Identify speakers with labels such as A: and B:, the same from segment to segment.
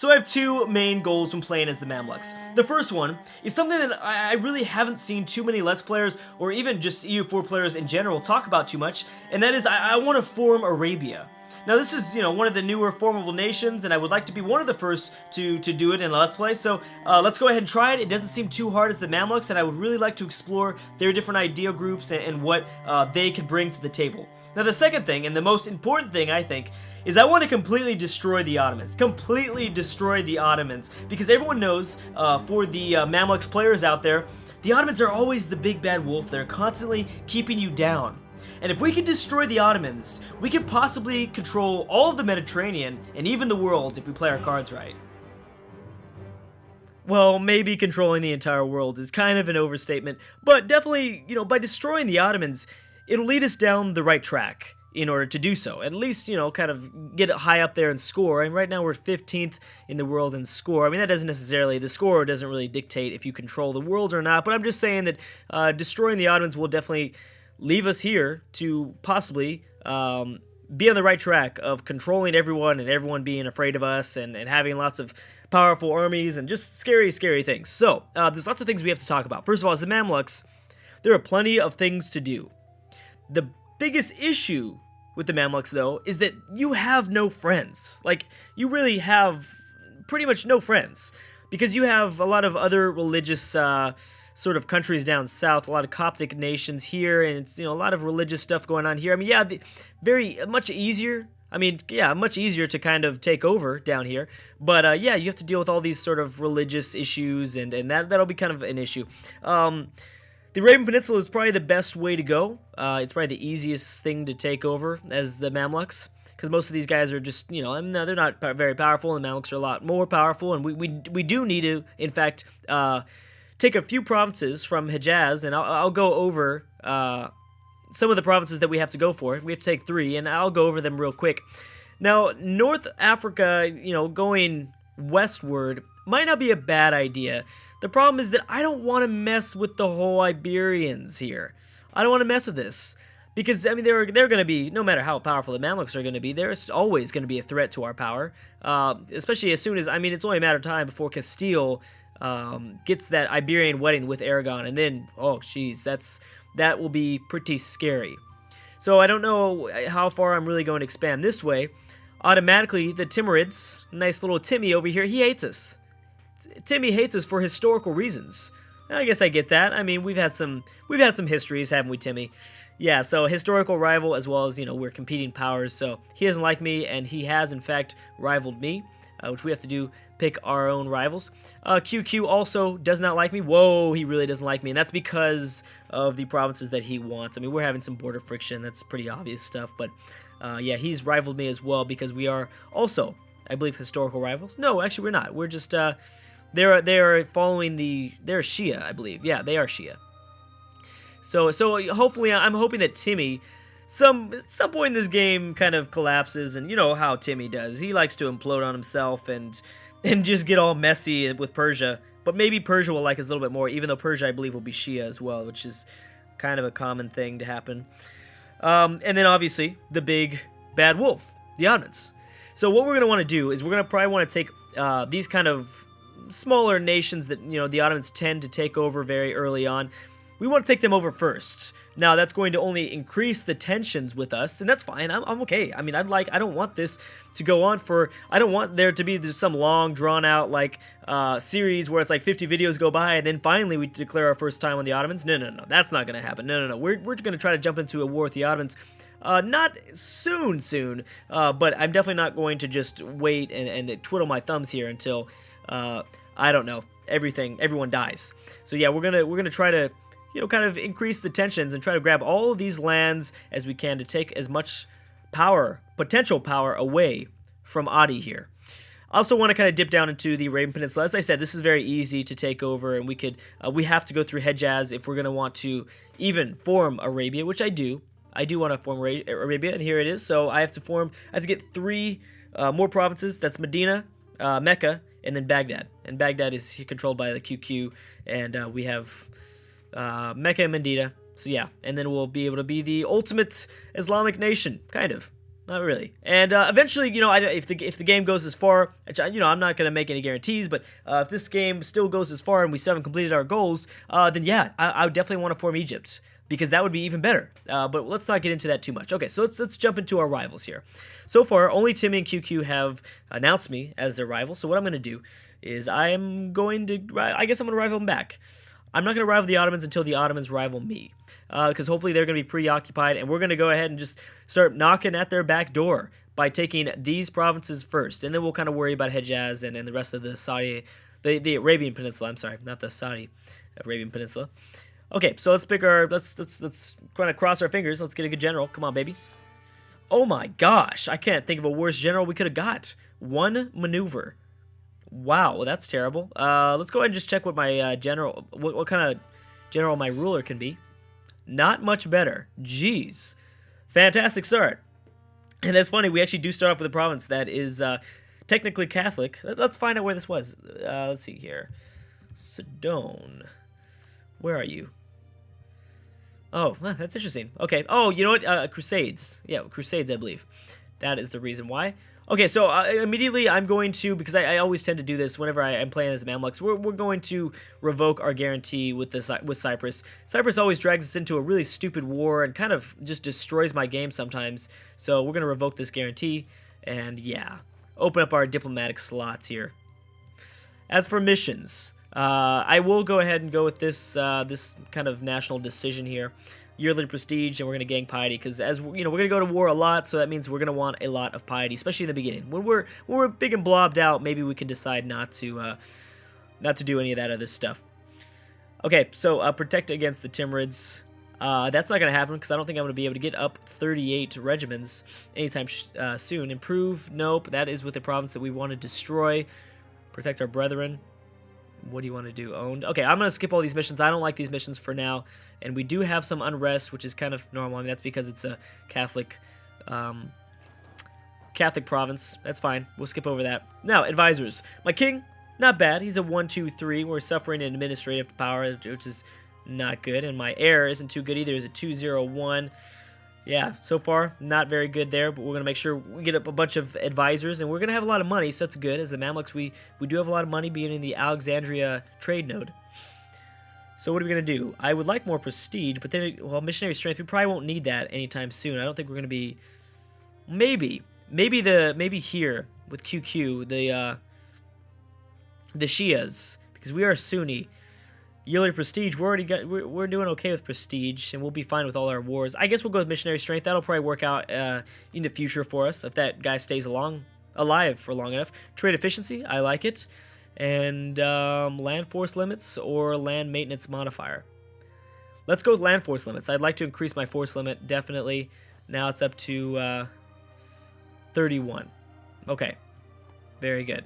A: So I have two main goals when playing as the Mamluks. The first one is something that I really haven't seen too many Let's Players, or even just EU4 players in general, talk about too much, and that is I want to form Arabia. Now this is, one of the newer formable nations, and I would like to be one of the first to do it in a Let's Play, so let's go ahead and try it. It doesn't seem too hard as the Mamluks, and I would really like to explore their different idea groups and what they can bring to the table. Now the second thing, and the most important thing I think, is I want to completely destroy the Ottomans. Completely destroy the Ottomans. Because everyone knows, for the Mamluks players out there, the Ottomans are always the big bad wolf. They're constantly keeping you down. And if we can destroy the Ottomans, we could possibly control all of the Mediterranean and even the world if we play our cards right. Well, maybe controlling the entire world is kind of an overstatement, but definitely, by destroying the Ottomans, it'll lead us down the right track in order to do so. At least, kind of get it high up there in score. And right now we're 15th in the world in score. I mean, that doesn't necessarily, the score doesn't really dictate if you control the world or not, but I'm just saying that destroying the Ottomans will definitely leave us here to possibly be on the right track of controlling everyone and everyone being afraid of us and having lots of powerful armies and just scary, scary things. So, there's lots of things we have to talk about. First of all, as the Mamluks, there are plenty of things to do. The biggest issue with the Mamluks, though, is that you have no friends. Like, you really have pretty much no friends. Because you have a lot of other religious sort of countries down south, a lot of Coptic nations here, and it's, a lot of religious stuff going on here. I mean, yeah, much easier to kind of take over down here. But, yeah, you have to deal with all these sort of religious issues, and that'll be kind of an issue. The Arabian Peninsula is probably the best way to go. It's probably the easiest thing to take over as the Mamluks, because most of these guys are just, they're not very powerful, and the Mamluks are a lot more powerful, and we do need to, in fact, take a few provinces from Hejaz, and I'll go over some of the provinces that we have to go for. We have to take 3, and I'll go over them real quick. Now, North Africa, going westward might not be a bad idea. The problem is that I don't want to mess with the whole Iberians here. I don't want to mess with this. Because, I mean, they're going to be, no matter how powerful the Mamluks are going to be, there's always going to be a threat to our power. Especially as soon as, I mean, it's only a matter of time before Castile gets that Iberian wedding with Aragon. And then, oh, geez, that will be pretty scary. So I don't know how far I'm really going to expand this way. Automatically, the Timurids, nice little Timmy over here, he hates us. Timmy hates us for historical reasons. I guess I get that. I mean, we've had some histories, haven't we, Timmy? Yeah, so historical rival as well as, we're competing powers, so he doesn't like me, and he has, in fact, rivaled me, which we have to do, pick our own rivals. QQ also does not like me. Whoa, he really doesn't like me, and that's because of the provinces that he wants. I mean, we're having some border friction. That's pretty obvious stuff, but, yeah, he's rivaled me as well because we are also, I believe, historical rivals. No, actually, we're not. We're just, they're following they're Shia, I believe. Yeah, they are Shia. So hopefully, I'm hoping that Timmy, some point in this game kind of collapses, and you know how Timmy does. He likes to implode on himself and just get all messy with Persia. But maybe Persia will like us a little bit more, even though Persia, I believe, will be Shia as well, which is kind of a common thing to happen. And then, obviously, the big bad wolf, the Ottomans. So what we're going to want to do is we're going to probably want to take these kind of smaller nations that, the Ottomans tend to take over very early on. We want to take them over first. Now, that's going to only increase the tensions with us, and that's fine. I'm okay. I mean, I don't want this to go on I don't want there to be some long, drawn-out, series where it's like 50 videos go by, and then finally we declare our first time on the Ottomans. No, that's not going to happen. No. We're going to try to jump into a war with the Ottomans. Not soon, but I'm definitely not going to just wait and twiddle my thumbs here until, I don't know, everyone dies. So yeah, we're gonna try to, kind of increase the tensions and try to grab all of these lands as we can to take as much potential power away from Adi here. I also want to kind of dip down into the Arabian Peninsula. As I said, this is very easy to take over, and we have to go through Hejaz if we're going to want to even form Arabia, which I do. I do want to form Arabia, and here it is. So I have to get 3 more provinces. That's Medina, Mecca, and then Baghdad. And Baghdad is controlled by the QQ, and we have Mecca and Medina. So yeah, and then we'll be able to be the ultimate Islamic nation, kind of. Not really. And eventually, if the game goes as far, I'm not gonna make any guarantees, but if this game still goes as far and we still haven't completed our goals, then yeah, I would definitely want to form Egypt because that would be even better. But let's not get into that too much. Okay, so let's jump into our rivals here. So far, only Timmy and QQ have announced me as their rival. So what I'm gonna do is I guess I'm gonna rival them back. I'm not going to rival the Ottomans until the Ottomans rival me, because hopefully they're going to be preoccupied, and we're going to go ahead and just start knocking at their back door by taking these provinces first, and then we'll kind of worry about Hejaz and the rest of the the Arabian Peninsula. I'm sorry, not the Saudi Arabian Peninsula. Okay, so let's pick let's kind of cross our fingers. Let's get a good general. Come on, baby. Oh my gosh, I can't think of a worse general we could have got. One maneuver. Wow, that's terrible. Let's go ahead and just check what my general, what kind of general my ruler can be. Not much better. Jeez. Fantastic start. And that's funny, we actually do start off with a province that is technically Catholic. Let's find out where this was. Let's see here. Sidon. Where are you? Oh, that's interesting. Okay. Oh, you know what? Crusades. Yeah, Crusades, I believe. That is the reason why. Okay, so immediately I'm going to, because I always tend to do this whenever I'm playing as Mamluks, we're going to revoke our guarantee with Cyprus. Cyprus always drags us into a really stupid war and kind of just destroys my game sometimes. So we're going to revoke this guarantee and yeah, open up our diplomatic slots here. As for missions, I will go ahead and go with this this kind of national decision here. Yearly prestige, and we're going to gang piety, because as we're going to go to war a lot, so that means we're going to want a lot of piety, especially in the beginning. When we're big and blobbed out, maybe we can decide not to do any of that other stuff. Okay, so protect against the Timurids. That's not going to happen because I don't think I'm going to be able to get up 38 regiments anytime soon. Improve, nope. That is with the province that we want to destroy. Protect our brethren. What do you want to do? Owned. Okay, I'm going to skip all these missions. I don't like these missions for now. And we do have some unrest, which is kind of normal. I mean, that's because it's a Catholic province. That's fine. We'll skip over that. Now, advisors. My king, not bad. He's a 1, 2, 3. We're suffering in administrative power, which is not good. And my heir isn't too good either. He's a 2, 0, 1. Yeah, so far, not very good there, but we're going to make sure we get up a bunch of advisors, and we're going to have a lot of money, so that's good. As the Mamluks, we do have a lot of money being in the Alexandria trade node. So what are we going to do? I would like more prestige, but then, well, missionary strength, we probably won't need that anytime soon. I don't think we're going to be, maybe here with QQ, the Shias, because we are Sunni. Yearly prestige, we're doing okay with prestige, and we'll be fine with all our wars. I guess we'll go with missionary strength. That'll probably work out in the future for us if that guy stays alive for long enough. Trade efficiency, I like it. And land force limits or land maintenance modifier. Let's go with land force limits. I'd like to increase my force limit, definitely. Now it's up to 31. Okay, very good.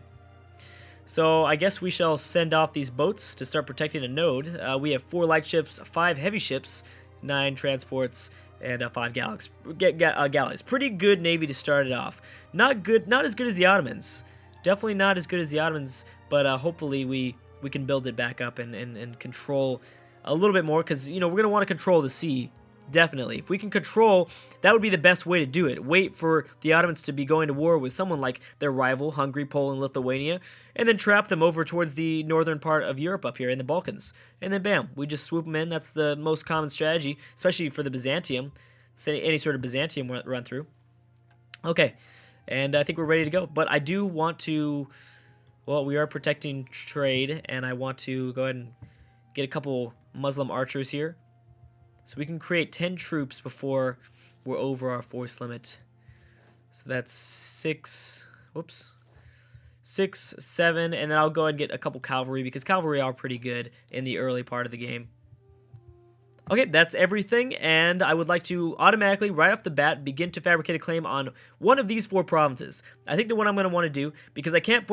A: So I guess we shall send off these boats to start protecting a node. We have 4 light ships, 5 heavy ships, 9 transports, and 5 galleys. Pretty good navy to start it off. Not as good as the Ottomans. Definitely not as good as the Ottomans, but hopefully we can build it back up and control a little bit more, because we're going to want to control the sea. Definitely. If we can control, that would be the best way to do it. Wait for the Ottomans to be going to war with someone like their rival, Hungary, Poland, Lithuania, and then trap them over towards the northern part of Europe up here in the Balkans. And then bam, we just swoop them in. That's the most common strategy, especially for the Byzantium. Any sort of Byzantium run through. Okay, and I think we're ready to go. But I do want to, well, we are protecting trade, and I want to go ahead and get a couple Muslim archers here. So we can create 10 troops before we're over our force limit. So that's 6, 7, and then I'll go ahead and get a couple cavalry, because cavalry are pretty good in the early part of the game. Okay, that's everything, and I would like to automatically, right off the bat, begin to fabricate a claim on one of these 4 provinces. I think the one I'm going to want to do, because I can't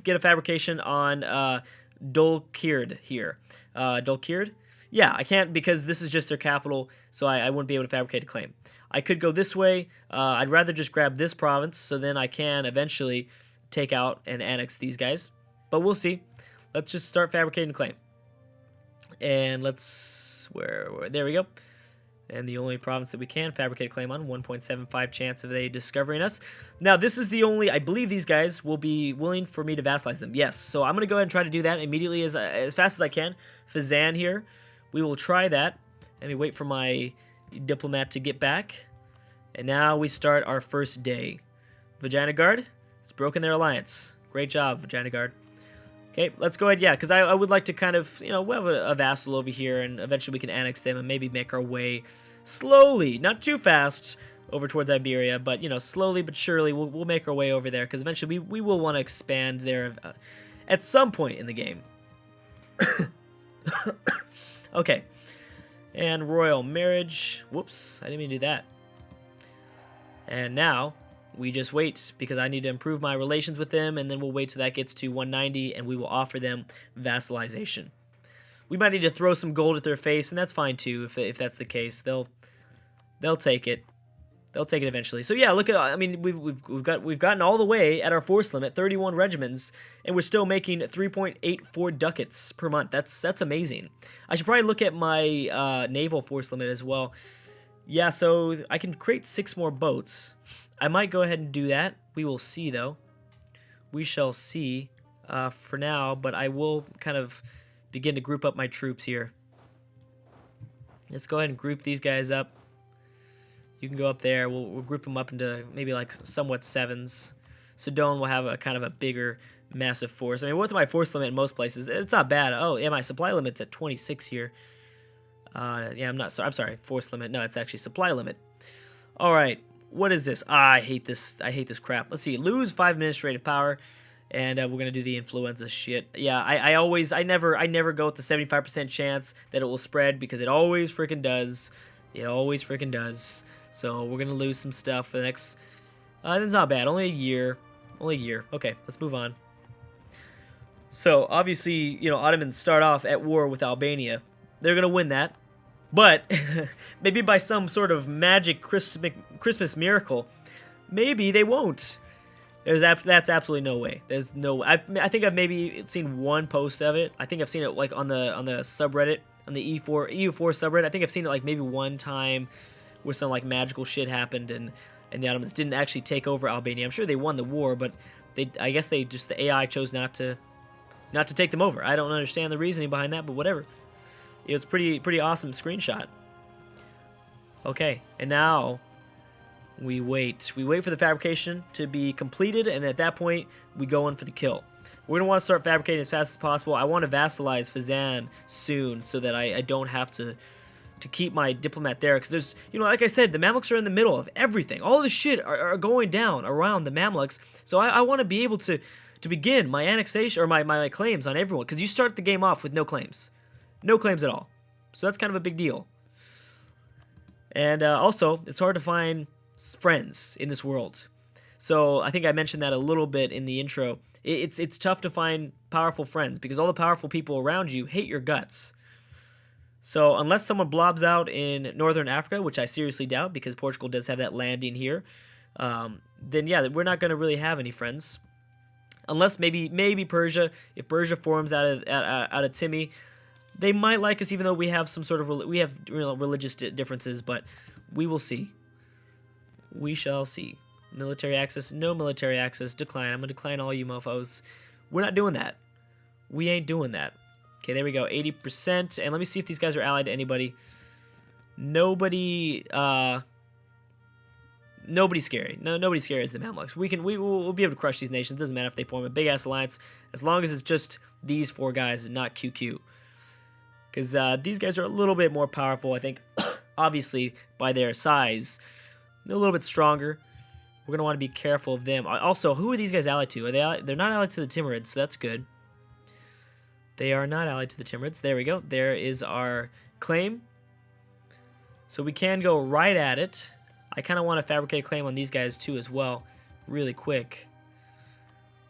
A: get a fabrication on Dolkird here. Dolkird? Yeah, I can't, because this is just their capital, so I wouldn't be able to fabricate a claim. I could go this way. I'd rather just grab this province, so then I can eventually take out and annex these guys. But we'll see. Let's just start fabricating a claim. And let's, there we go. And the only province that we can fabricate a claim on, 1.75 chance of they discovering us. Now, this is the only, I believe these guys will be willing for me to vassalize them. Yes, so I'm going to go ahead and try to do that immediately as fast as I can. Fazan here, we will try that. Let me wait for my diplomat to get back. And now we start our first day. Vagina Guard, it's broken their alliance. Great job, Vagina Guard. Okay, let's go ahead, yeah, because I would like to kind of, you know, we'll have a vassal over here, and eventually we can annex them and maybe make our way slowly, not too fast, over towards Iberia, but, you know, slowly but surely we'll make our way over there, because eventually we will want to expand there at some point in the game. Okay, and royal marriage. Whoops, I didn't mean to do that. And now we just wait, because I need to improve my relations with them, and then we'll wait till that gets to 190, and we will offer them vassalization. We might need to throw some gold at their face, and that's fine too, if that's the case. They'll take it. They'll take it eventually. So yeah, look at, I mean, we've gotten all the way at our force limit, 31 regiments, and we're still making 3.84 ducats per month. That's amazing. I should probably look at my naval force limit as well. Yeah, so I can create 6 more boats. I might go ahead and do that. We will see, though. We shall see for now, but I will kind of begin to group up my troops here. Let's go ahead and group these guys up. You can go up there. We'll group them up into maybe like somewhat 7s. Sedone will have a kind of a bigger, massive force. I mean, what's my force limit in most places? It's not bad. Oh, yeah, my supply limit's at 26 here. Yeah, I'm sorry, force limit. No, it's actually supply limit. All right. What is this? I hate this. I hate this crap. Let's see. Lose 5 administrative power, and we're gonna do the influenza shit. Yeah, I never go with the 75% chance that it will spread, because it always freaking does. It always freaking does. So we're gonna lose some stuff for the next. That's not bad. Only a year. Only a year. Okay, let's move on. So obviously, you know, Ottomans start off at war with Albania. They're gonna win that. But maybe by some sort of magic Christmas miracle, maybe they won't. That's absolutely no way. There's no. I think I've maybe seen one post of it. I think I've seen it like on the subreddit, on the EU4 subreddit. I think I've seen it like maybe one time where some like magical shit happened, and the Ottomans didn't actually take over Albania. I'm sure they won the war, but I guess the AI chose not to take them over. I don't understand the reasoning behind that, but whatever. It was pretty awesome screenshot. Okay, and now we wait. We wait for the fabrication to be completed, and at that point, we go in for the kill. We're gonna want to start fabricating as fast as possible. I want to vassalize Fazan soon, so that I don't have to keep my diplomat there, because there's, you know, like I said, the Mamluks are in the middle of everything. All the shit are going down around the Mamluks, so I want to be able to begin my annexation, or my claims on everyone, because you start the game off with no claims. No claims at all. So that's kind of a big deal. And also, it's hard to find friends in this world. So I think I mentioned that a little bit in the intro. It's tough to find powerful friends, because all the powerful people around you hate your guts. So unless someone blobs out in Northern Africa, which I seriously doubt, because Portugal does have that landing here, then yeah, we're not going to really have any friends. Unless maybe Persia. If Persia forms out of Timmy, they might like us, even though we have some sort of religious differences, but we will see. We shall see. Military access, no military access, decline. I'm gonna decline all you mofos. We're not doing that. We ain't doing that. Okay, there we go, 80%. And let me see if these guys are allied to anybody. Nobody's scary. No, nobody's scary as the Mamluks. We'll be able to crush these nations. Doesn't matter if they form a big ass alliance, as long as it's just these 4 guys and not QQ. Because these guys are a little bit more powerful, I think, obviously, by their size. They're a little bit stronger. We're going to want to be careful of them. Also, who are these guys allied to? They're not allied to the Timurids, so that's good. They are not allied to the Timurids. There we go. There is our claim. So we can go right at it. I kind of want to fabricate a claim on these guys, too, as well, really quick.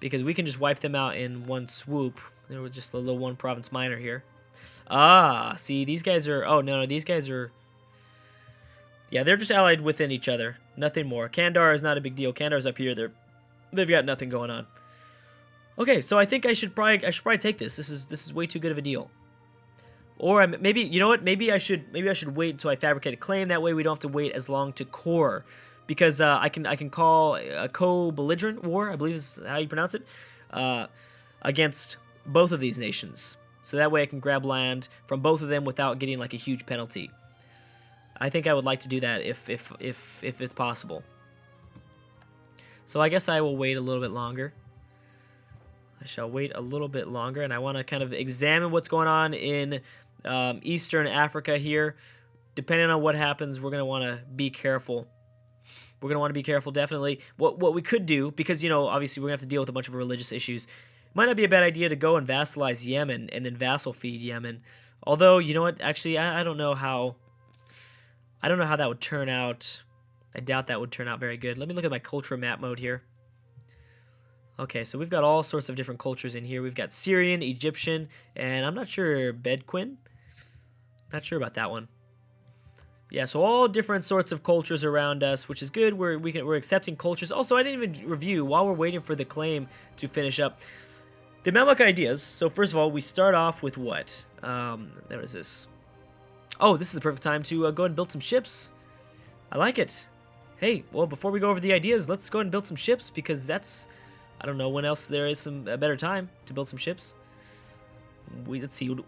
A: Because we can just wipe them out in one swoop. There was just a little one province minor here. Ah, see, these guys are... Oh, no, these guys are... Yeah, they're just allied within each other. Nothing more. Kandar is not a big deal. Kandar's up here. They've got nothing going on. Okay, so I think I should probably take this. This is way too good of a deal. Or maybe, you know what? Maybe I should wait until I fabricate a claim. That way we don't have to wait as long to core, because I can call a co-belligerent war, I believe is how you pronounce it, against both of these nations. So that way I can grab land from both of them without getting like a huge penalty. I think I would like to do that if it's possible. So I guess I will wait a little bit longer. I shall wait a little bit longer, and I want to kind of examine what's going on in Eastern Africa here. Depending on what happens, we're going to want to be careful. We're going to want to be careful, definitely. What we could do, because, you know, obviously we're going to have to deal with a bunch of religious issues. It might not be a bad idea to go and vassalize Yemen and then vassal feed Yemen. Although, you know what, actually, I don't know how... I don't know how that would turn out. I doubt that would turn out very good. Let me look at my culture map mode here. Okay, so we've got all sorts of different cultures in here. We've got Syrian, Egyptian, and I'm not sure, Bedouin? Not sure about that one. Yeah, so all different sorts of cultures around us, which is good. We're accepting cultures. Also, I didn't even review, while we're waiting for the claim to finish up, the Mamluk ideas. So first of all, we start off with what? There is this. Oh, this is the perfect time to go ahead and build some ships. I like it. Hey, well, before we go over the ideas, let's go ahead and build some ships, because that's, I don't know when else there is a better time to build some ships. Let's see, what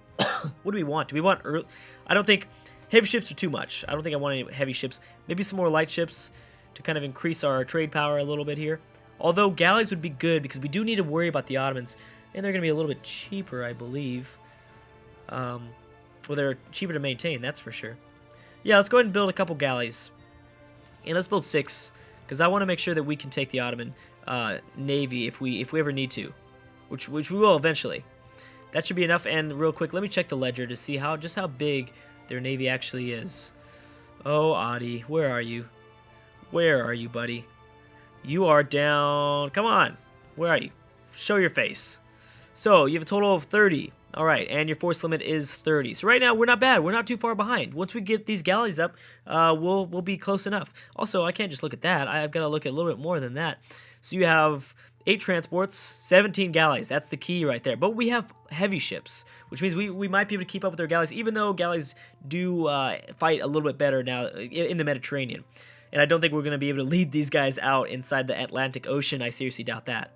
A: do we want? Do we want early? I don't think heavy ships are too much. I don't think I want any heavy ships. Maybe some more light ships to kind of increase our trade power a little bit here. Although galleys would be good, because we do need to worry about the Ottomans, and they're going to be a little bit cheaper, I believe. Well, they're cheaper to maintain, that's for sure. Yeah, let's go ahead and build a couple galleys. And let's build 6, because I want to make sure that we can take the Ottoman navy if we ever need to, which we will eventually. That should be enough. And real quick, let me check the ledger to see just how big their navy actually is. Oh, Adi, where are you? Where are you, buddy? You are down. Come on. Where are you? Show your face. So, you have a total of 30. All right, and your force limit is 30. So right now, we're not bad. We're not too far behind. Once we get these galleys up, we'll be close enough. Also, I can't just look at that. I've got to look at a little bit more than that. So you have 8 transports, 17 galleys. That's the key right there. But we have heavy ships, which means we might be able to keep up with their galleys, even though galleys do fight a little bit better now in the Mediterranean. And I don't think we're going to be able to lead these guys out inside the Atlantic Ocean. I seriously doubt that.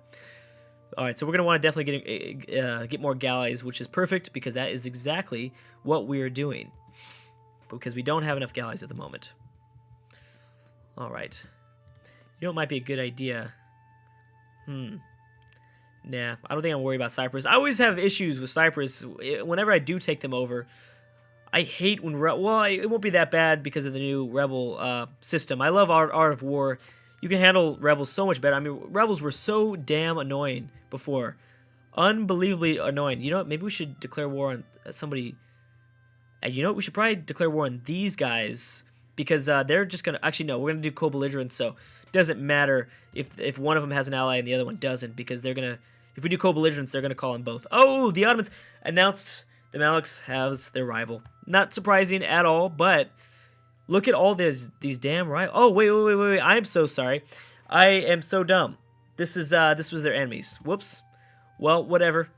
A: All right, so we're going to want to definitely get more galleys, which is perfect, because that is exactly what we are doing. Because we don't have enough galleys at the moment. All right. You know what might be a good idea? Nah, I don't think I'm worried about Cyprus. I always have issues with Cyprus. Whenever I do take them over, I hate when... Well, it won't be that bad because of the new rebel system. I love Art of War. You can handle rebels so much better. I mean, rebels were so damn annoying before. Unbelievably annoying. You know what? Maybe we should declare war on somebody. You know what? We should probably declare war on these guys, because they're just going to... Actually, no. We're going to do co-belligerence, so it doesn't matter if one of them has an ally and the other one doesn't, because they're going to... If we do co-belligerence, they're going to call them both. Oh, the Ottomans announced the Mamluks has their rival. Not surprising at all, but... Look at all these damn rivals. Oh, wait. I am so sorry. I am so dumb. This was their enemies. Whoops. Well, whatever.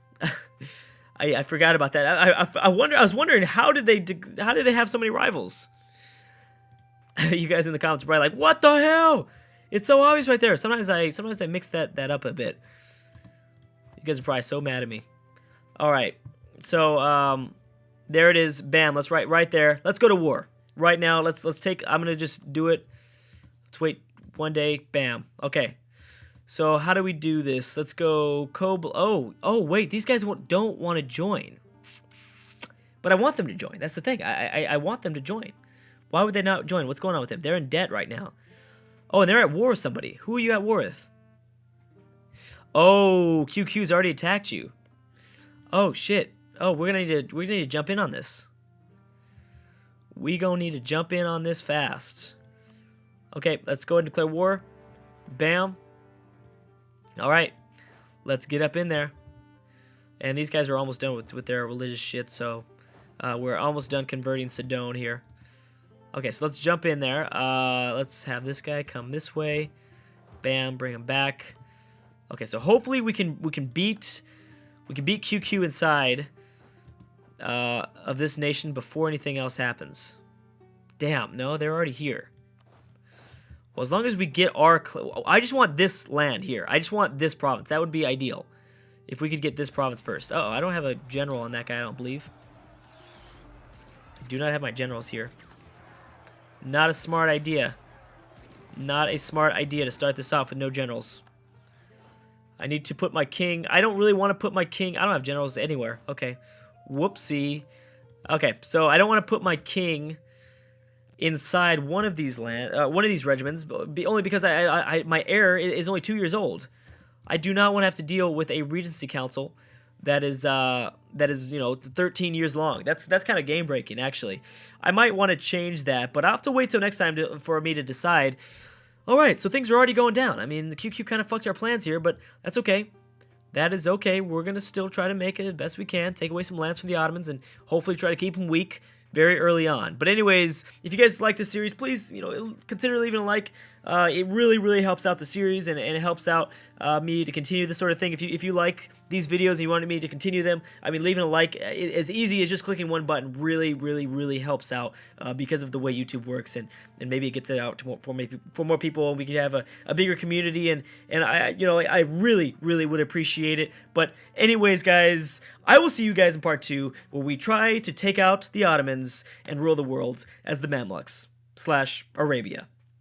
A: I forgot about that. I was wondering, how did they have so many rivals? You guys in the comments are probably like, what the hell? It's so obvious right there. Sometimes I mix that up a bit. You guys are probably so mad at me. All right. So there it is. Bam. Let's right there. Let's go to war. Right now, let's take... I'm going to just do it. Let's wait one day. Bam. Okay. So, how do we do this? Let's go... Oh, wait. These guys don't want to join. But I want them to join. That's the thing. I want them to join. Why would they not join? What's going on with them? They're in debt right now. Oh, and they're at war with somebody. Who are you at war with? Oh, QQ's already attacked you. Oh, shit. Oh, we're gonna need to jump in on this. We gonna need to jump in on this fast. Okay, let's go ahead and declare war. Bam. All right, let's get up in there. And these guys are almost done with their religious shit, so we're almost done converting Sidon here. Okay, so let's jump in there. Let's have this guy come this way. Bam, bring him back. Okay, so hopefully we can beat QQ inside. of this nation before anything else happens. Damn, no, they're already here. Well, as long as we get our... I just want this land here. I just want this province. That would be ideal. If we could get this province first. Uh oh, I don't have a general on that guy, I don't believe. I do not have my generals here. Not a smart idea. Not a smart idea to start this off with no generals. I need to put my king... I don't really want to put my king... I don't have generals anywhere. Okay. Whoopsie. Okay, so I don't want to put my king inside one of these regiments, only because my heir is only 2 years old. I do not want to have to deal with a regency council that is 13 years long. That's kind of game breaking, actually. I might want to change that, but I'll have to wait till next time for me to decide. All right, so things are already going down. I mean, the QQ kind of fucked our plans here, but that's okay. That is okay. We're gonna still try to make it as best we can, take away some lands from the Ottomans, and hopefully try to keep them weak very early on. But anyways, if you guys like this series, please, consider leaving a like. It really, really helps out the series, and it helps out me to continue this sort of thing. If you like these videos and you wanted me to continue them, I mean, leaving a like, as easy as just clicking one button, really, really, really helps out because of the way YouTube works, and maybe it gets it out to for more people, and we can have a bigger community, and I really, really would appreciate it. But anyways, guys, I will see you guys in part 2, where we try to take out the Ottomans and rule the world as the Mamluks / Arabia.